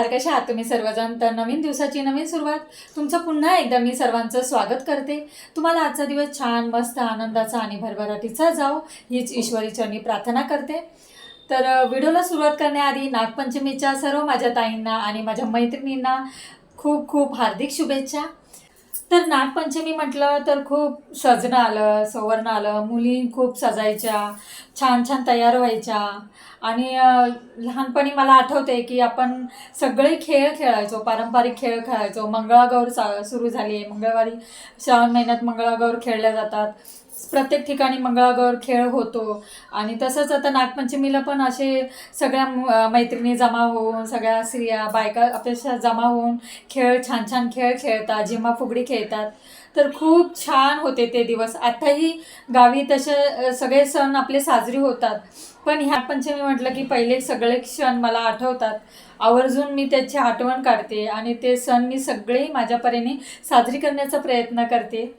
कशा आहात तुम्ही सर्वजण? तर नवीन दिवसाची नवीन सुरुवात तुमचं पुन्हा एकदा मी सर्वांचं स्वागत करते. तुम्हाला आजचा दिवस छान मस्त आनंदाचा आणि भरभराटीचा जाओ हीच ईश्वरी चरणी प्रार्थना करते. तर व्हिडिओला सुरुवात करण्याआधी नागपंचमीच्या सर्व माझ्या ताईंना आणि माझ्या मैत्रिणींना खूप खूप हार्दिक शुभेच्छा. तर नागपंचमी म्हटलं तर खूप सजणं आलं, सवरणं आलं, मुली खूप सजायच्या, छान छान तयार व्हायच्या. आणि लहानपणी मला आठवते की आपण सगळे खेळ खेळायचो, पारंपरिक खेळ खेळायचो. मंगळागौर सुरू झाली आहे, मंगळवारी श्रावण महिन्यात मंगळागौर खेळल्या जातात. प्रत्येक ठिकाणी मंगळागौर खेळ होतो. आणि तसंच आता नागपंचमीला पण असे सगळ्या मैत्रिणी जमा होऊन, सगळ्या स्त्रिया बायका आपल्या जमा होऊन छान छान खेळ खेळतात, झिम्मा फुगडी खेळतात. तर खूप छान होते ते दिवस. आताही गावी तसे सगळे सण आपले साजरे होतात, पण ह्या पंचमी म्हटलं की पहिले सगळे क्षण मला आठवतात. आवर्जून मी त्याची आठवण काढते आणि ते सण मी सगळे माझ्या परीने साजरी करण्याचा प्रयत्न करते.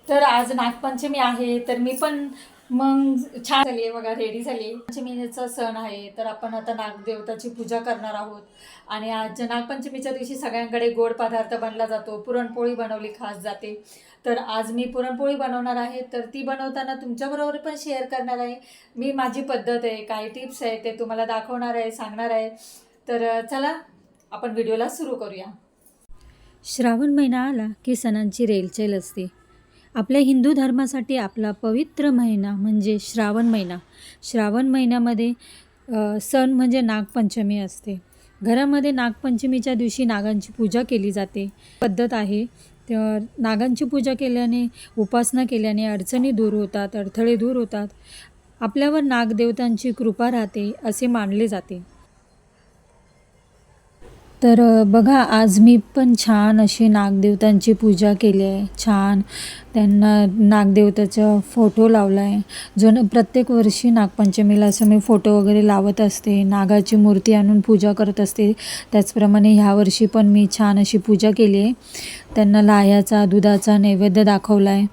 तर आज नागपंचमी आहे, तर मी पण मग छान झाली आहे बघा, रेडी झाली आहे. पंचमीचा सण आहे, तर आपण आता नागदेवताची पूजा करणार आहोत. आणि आज नागपंचमीच्या दिवशी सगळ्यांकडे गोड पदार्थ बनला जातो, पुरणपोळी बनवली खास जाते. तर आज मी पुरणपोळी बनवणार आहे, तर ती बनवताना तुमच्याबरोबर पण शेअर करणार आहे. मी माझी पद्धत आहे, काही टिप्स आहे ते तुम्हाला दाखवणार आहे, सांगणार आहे. तर चला आपण व्हिडिओला सुरू करूया. श्रावण महिना आला की सणांची रेलचेल असते. आपल्या हिंदू धर्मासाठी आपला पवित्र महिना म्हणजे श्रावण महिना. श्रावण महिन्यामध्ये सण म्हणजे नागपंचमी असते. घरामध्ये नागपंचमीच्या दिवशी नागांची पूजा केली जाते. पद्धत आहे, तर नागांची पूजा केल्याने, उपासना केल्याने अडचणी दूर होतात, अडथळे दूर होतात, आपल्यावर नागदेवतांची कृपा राहते असे मानले जाते. तर बघा, आज मी पण छान अशी नागदेवतांची पूजा केली आहे. छान त्यांना नागदेवताचा फोटो लावला आहे. जो प्रत्येक वर्षी नागपंचमीला असं मी फोटो वगैरे लावत असते, नागाची मूर्ती आणून पूजा करत असते. त्याचप्रमाणे ह्या वर्षी पण मी छान अशी पूजा केली आहे. त्यांना लाह्याचा दुधाचा नैवेद्य दाखवला आहे.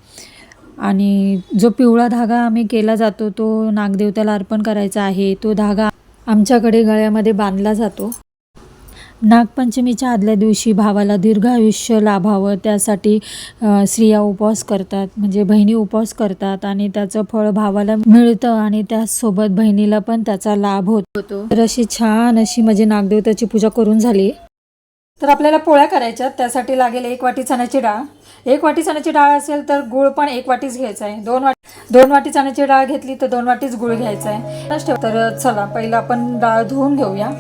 आणि जो पिवळा धागा आम्ही केला जातो तो नागदेवताला अर्पण करायचा आहे. तो धागा आमच्याकडे गळ्यामध्ये बांधला जातो. नागपंचमीच्या आदल्या दिवशी भावाला दीर्घ आयुष्य लाभावं त्यासाठी स्त्रिया उपवास करतात, म्हणजे बहिणी उपवास करतात आणि त्याचं फळ भावाला मिळतं आणि त्याचसोबत बहिणीला पण त्याचा लाभ होतो. तर अशी छान अशी म्हणजे नागदेवताची पूजा करून झाली. तर आपल्याला पोळ्या करायच्यात, त्यासाठी लागेल 1 वाटी चण्याची डाळ. 1 वाटी चण्याची डाळ असेल तर गूळ पण 1 वाटीच घ्यायचा आहे. 2 वाटी चण्याची डाळ घेतली तर 2 वाटीच गूळ घ्यायचा आहे. तर चला पहिलं आपण डाळ धुवून घेऊया.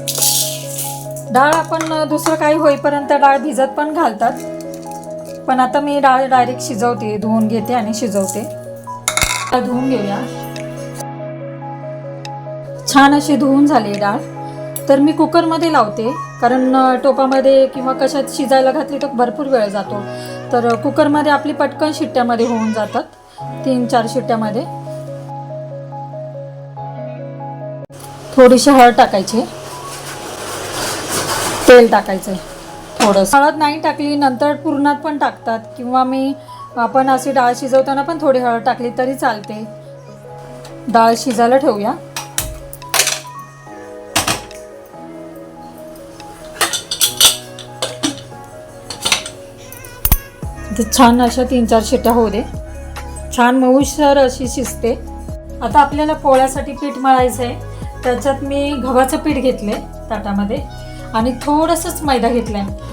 डाळ आपण दुसरं काही होईपर्यंत डाळ भिजत पण घालतात, पण आता मी डाळ डायरेक्ट शिजवते, धुवून घेते आणि शिजवते. धुवून घेऊया. छान अशी धुवून झाली डाळ. तर मी कुकरमध्ये लावते, कारण टोपामध्ये किंवा कशात शिजायला घातली तर भरपूर वेळ जातो. तर कुकरमध्ये आपली पटकन शिट्ट्यामध्ये होऊन जातात, 3-4 शिट्ट्यामध्ये. थोडीशी हळद टाकायची, तेल टाकायचं आहे थोडंसं. हळद नाही टाकली नंतर पुरणात पण टाकतात, किंवा आपण अशी डाळ शिजवताना पण थोडी हळद टाकली तरी चालते. डाळ शिजायला ठेवूया. छान अशा 3-4 शिट्ट्या होऊ दे. छान मऊसर अशी शिजते. आता आपल्याला पोळ्यासाठी पीठ मळायचं आहे. त्याच्यात मी गव्हाचं पीठ घेतले ताटामध्ये आणि थोडंसंच मैदा घेतला आहे.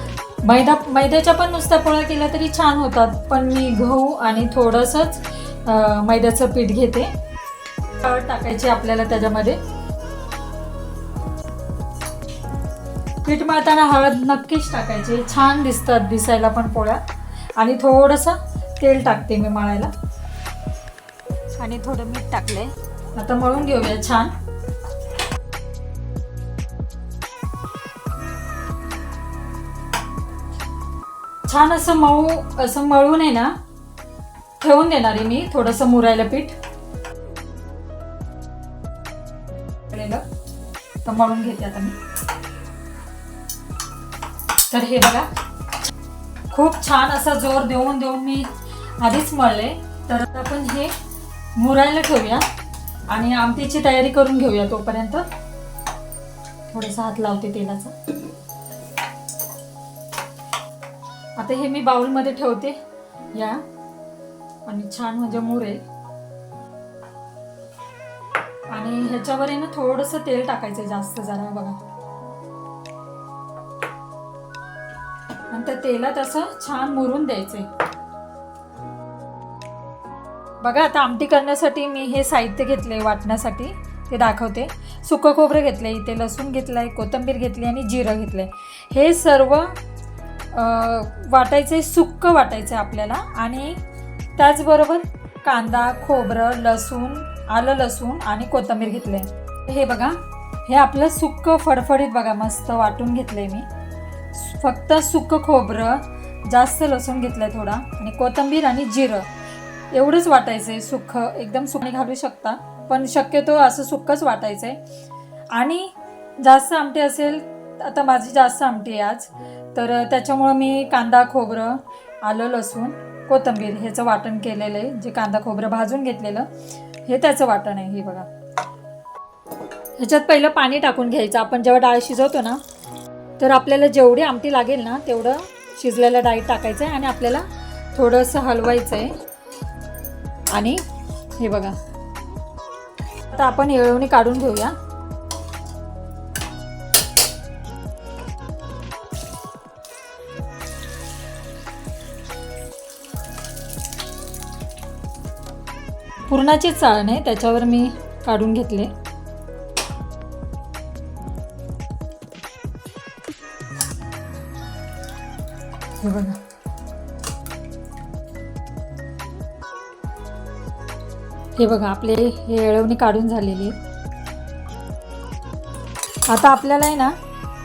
मैद्याच्या पण नुसत्या पोळ्या केल्या तरी छान होतात, पण मी गहू आणि थोडंसंच मैद्याचं पीठ घेते. हळद टाकायची आपल्याला त्याच्यामध्ये. पीठ मळताना हळद नक्कीच टाकायची, छान दिसतात दिसायला पण पोळ्या. आणि थोडंसं तेल टाकते मी मळायला आणि थोडं मीठ टाकलंय. आता मळून घेऊया छान. छान असं मळून आहे ना ठेवून देणार आहे मी थोडंसं मुरायला पीठ. तर मळून घेते आता मी. तर हे बघा, खूप छान असा जोर देऊन मी आधीच मळले. तर आता आपण हे मुरायला ठेवूया आणि आमटीची तयारी करून घेऊया. तोपर्यंत थोडासा हात लावते तेलाचा. आता हे मी बाउलमध्ये ठेवते या, आणि छान म्हणजे मुरेल. आणि ह्याच्यावर आहे ना थोडंसं तेल टाकायचं जास्त जरा बघा, आणि त्या तेलात असं छान मुरून द्यायचंय. बघा आता आमटी करण्यासाठी मी हे साहित्य घेतले वाटण्यासाठी, ते दाखवते. सुकं खोबरं घेतलं, इथे लसूण घेतलाय, कोथिंबीर घेतली आणि जिरं घेतलंय. हे सर्व वाटायचे, सुक्कं वाटायचं आपल्याला. आणि त्याचबरोबर कांदा, खोबरं, लसूण, आलं लसूण आणि कोथिंबीर घेतले. हे बघा, हे आपलं सुक्कं फडफडीत बघा मस्त वाटून घेतलंय मी. फक्त सुक्कं खोबरं, जास्त लसूण घेतलंय थोडा, आणि कोथिंबीर आणि जिरं एवढंच वाटायचं आहे. सुक्कं एकदम सुकणी घालू शकता, पण शक्यतो असं सुक्कंच वाटायचं आहे. आणि जास्त आमटी असेल, आता माझी जास्त आमटी आहे आज, तर त्याच्यामुळं मी कांदा, खोबरं, आलं लसूण, कोथिंबीर ह्याचं वाटण केलेलं आहे. जे कांदा खोबरं भाजून घेतलेलं हे त्याचं वाटण आहे. हे बघा, ह्याच्यात पहिलं पाणी टाकून घ्यायचं. आपण जेव्हा डाळ शिजवतो ना, तर आपल्याला जेवढी आमटी लागेल ना तेवढं शिजलेल्या डाळीत टाकायचं आहे, आणि आपल्याला थोडंसं हलवायचं आहे. आणि हे बघा, आता आपण येळवणी काढून घेऊया. पुरणाची चाळण आहे, त्याच्यावर मी काढून घेतले. हे बघा, हे बघा आपले हे येळवणी काढून झालेली आहे. आता आपल्याला आहे ना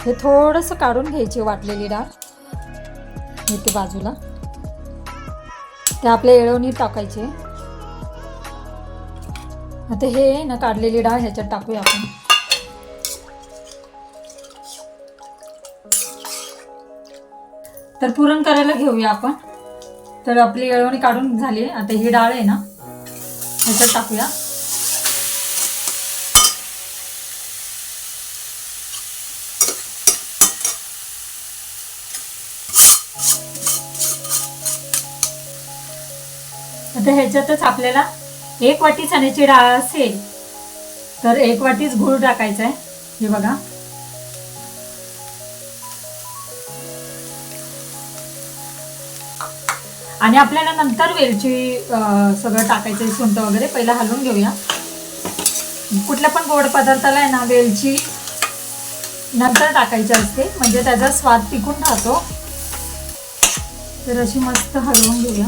हे थोडंसं काढून घ्यायची वाटलेली डाळ, इथे बाजूला ते आपल्या येळवणी टाकायचे. आता हे ना काढलेली डाळ ह्याच्यात टाकूया आपण. तर पुरण करायला घेऊया आपण. तर आपली येळवणी काढून झाली आहे. आता ही डाळ आहे ना ह्याच्यात टाकूया. आता ह्याच्यातच आपल्याला 1 वाटी चण्याची डाळ असेल तर 1 वाटीच गूळ टाकायचा आहे. हे बघा, आणि आपल्याला नंतर वेलची सगळं टाकायचं आहे, सुंठ वगैरे पहिला हलवून घेऊया. कुठल्या पण गोड पदार्थाला आहे ना वेलची नंतर टाकायची असते, म्हणजे त्याचा स्वाद टिकून राहतो. तर अशी मस्त हलवून घेऊया.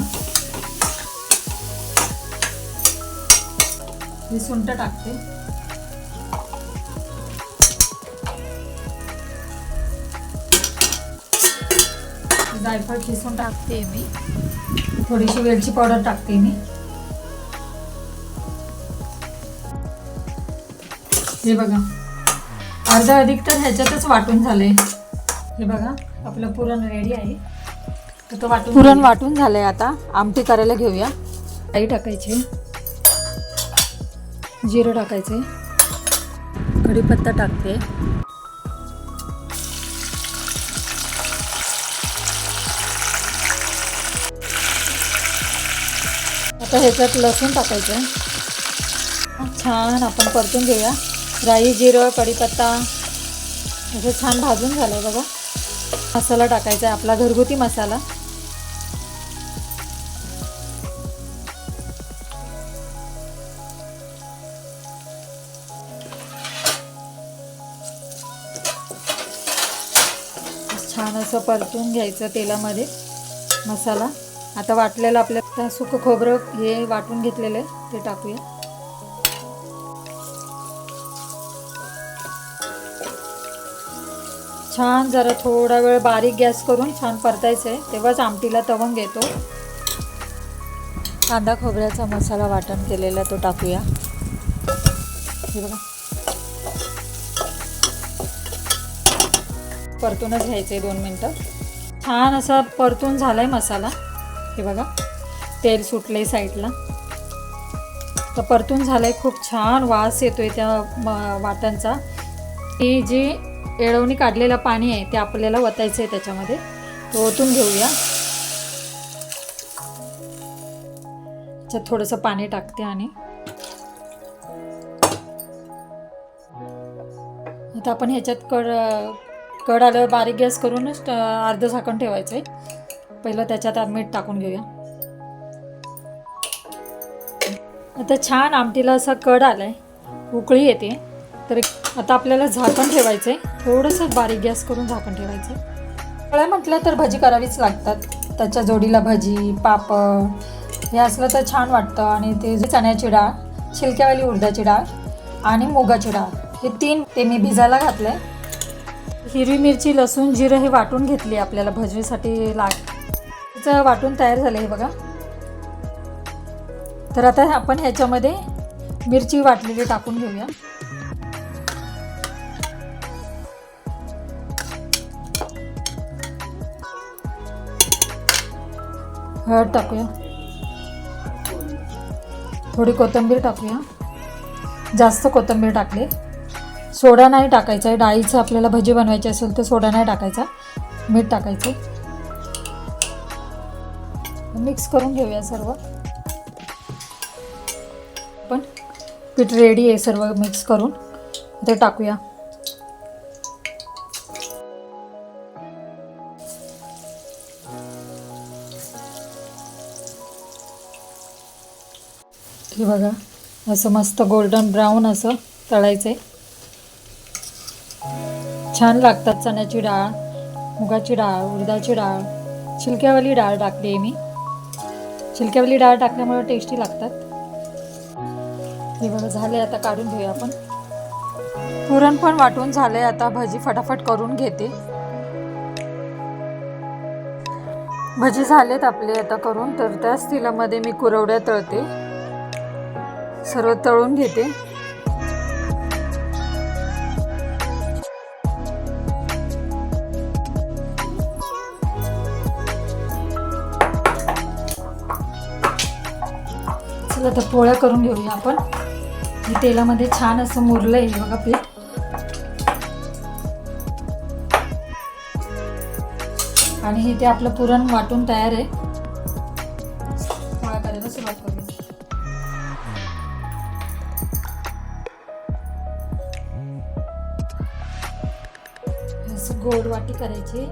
हे सुंठ टाकते. जायफळ किसून टाकते मी. थोडीशी वेलची पावडर टाकते मी. हे बघा, अर्धा अधिक तर ह्याच्यातच वाटून झालंय. हे बघा, आपलं पुरण रेडी आहे. तर तो पुरण वाटून झालंय. आता आमटी करायला घेऊया. आई टाकायची, जिरं टाकायचे, कढीपत्ता टाकते, आता ह्याच्यात लसूण टाकायचं. छान आपण परतून घेऊया. राई, जिरं, कढीपत्ता असं छान भाजून झालंय बघा. मसाला टाकायचा आहे, आपला घरगुती मसाला. छान असं परतून घ्यायचं तेलामध्ये मसाला. आता वाटलेलं आपल्या सुकं खोबरं हे वाटून घेतलेलं आहे ते टाकूया. छान जरा थोडा वेळ बारीक गॅस करून छान परतायचं आहे, तेव्हाच आमटीला तवंग येतो. कांदा खोबऱ्याचा मसाला वाटण केलेला तो टाकूया. हे बघा, परतूनच घ्यायचं आहे 2 मिनटं. छान असा परतून झालाय मसाला. हे बघा, तेल सुटलंय साईडला. तर परतून झालंय, खूप छान वास येतोय त्या वाटणचा. हे जे येळवणी काढलेलं पाणी आहे ते आपल्याला वतायचं आहे त्याच्यामध्ये. तो ओतून घेऊया. त्याच्यात थोडंसं पाणी टाकते आणि आता आपण ह्याच्यात कड आल्यावर बारीक गॅस करूनच अर्धं झाकण ठेवायचं आहे. पहिलं त्याच्यात मीठ टाकून घेऊया. आता छान आमटीला असा कड आलाय, उकळी येते, तर आता आपल्याला झाकण ठेवायचं आहे. थोडंसं बारीक गॅस करून झाकण ठेवायचं आहे. फळं म्हटलं तर भजी करावीच लागतात. त्याच्या जोडीला भजी, पापड हे असलं तर छान वाटतं. आणि ते चण्याची डाळ, छिलक्यावाली उडदाची डाळ आणि मुगाची डाळ हे 3 ते मी भिजायला घातलं आहे. हिरवी मिरची, लसूण, जिरं हे वाटून घेतली आपल्याला भजीसाठी त्याचं वाटून तयार झालं हे बघा. तर आता आपण ह्याच्यामध्ये मिरची वाटलेली टाकून घेऊया. हळद टाकूया, थोडी कोथिंबीर टाकूया. जास्त कोथिंबीर टाकली. सोडा नाही टाकायचा आहे. डाळीचं आपल्याला भजी बनवायची असेल तर सोडा नाही टाकायचा, मीठ टाकायचं. मिक्स करून घेऊया सर्व. पण पीठ रेडी आहे सर्व मिक्स करून. ते टाकूया. हे बघा, असं मस्त गोल्डन ब्राऊन असं तळायचं आहे. छान लागतात. चण्याची डाळ, मुगाची डाळ, उडदाची डाळ, छिलक्यावाली डाळ टाकली आहे मी. छिलक्यावाली डाळ टाकल्यामुळे टेस्टी लागतात. हे बघा झाले. आता काढून घेऊया आपण. पुरण पण वाटून झालंय. आता भजी फटाफट करून घेते. भजी झालेत आपले आता करून. तर त्याच तेलामध्ये मी कुरवड्या तळते. सर्व तळून घेते. चला तर पोळ्या करून घेऊया आपण. हे तेलामध्ये छान असं मुरलं आहे बघा पीठ. आणि हे ते आपलं पुरण वाटून तयार आहे. पोळ्या करायला सुरुवात करूया. असं गोल वाटी करायची.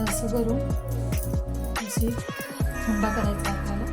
असं करून अशी थंडा करायचा आपल्याला.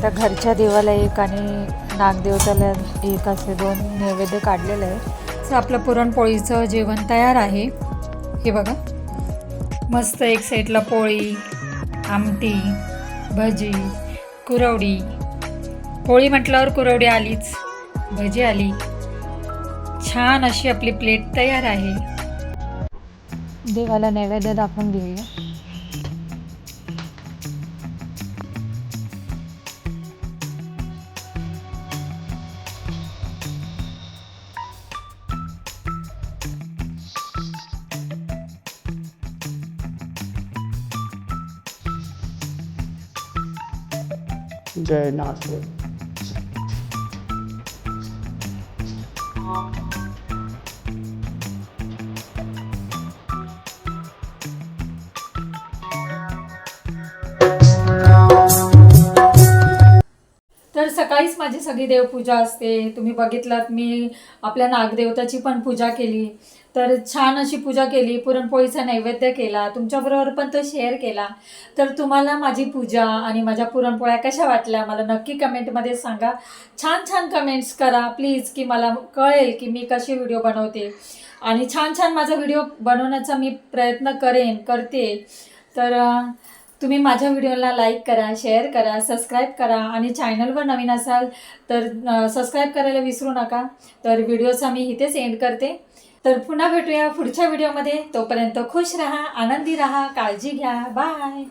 तर घरच्या देवाला एक आणि नागदेवताला एक असे 2 नैवेद्य काढलेले आहे. तर आपलं पुरणपोळीचं जेवण तयार आहे. हे बघा, मस्त एक साईडला पोळी, आमटी, भजी, कुरवडी. पोळी म्हटल्यावर कुरवडी आलीच, भजी आली. छान अशी आपली प्लेट तयार आहे. देवाला नैवेद्य दाखवून घेऊया. जय नाथ. तर सकाळीच माझी सगळी देवपूजा असते. तुम्ही बघितलात मी आपल्या नागदेवताची पण पूजा केली. तर छान अशी पूजा केली, पुरणपोळीचा नैवेद्य केला, तुमच्याबरोबर पण तो शेअर केला. तर तुम्हाला माझी पूजा आणि माझ्या पुरणपोळ्या कशा वाटल्या मला नक्की कमेंटमध्ये सांगा. छान छान कमेंट्स करा प्लीज, की मला कळेल की मी कशी व्हिडिओ बनवते आणि छान छान माझा व्हिडिओ बनवण्याचा मी प्रयत्न करते. तर तुम्ही माझ्या व्हिडिओला लाईक करा, शेअर करा, सबस्क्राईब करा आणि चॅनलवर नवीन असाल तर सबस्क्राईब करायला विसरू नका. तर व्हिडिओचा मी इथेच एंड करते. तर पुन्हा भेटूया पुढच्या व्हिडिओमध्ये. तोपर्यंत खुश राहा, आनंदी राहा, काळजी घ्या. बाय.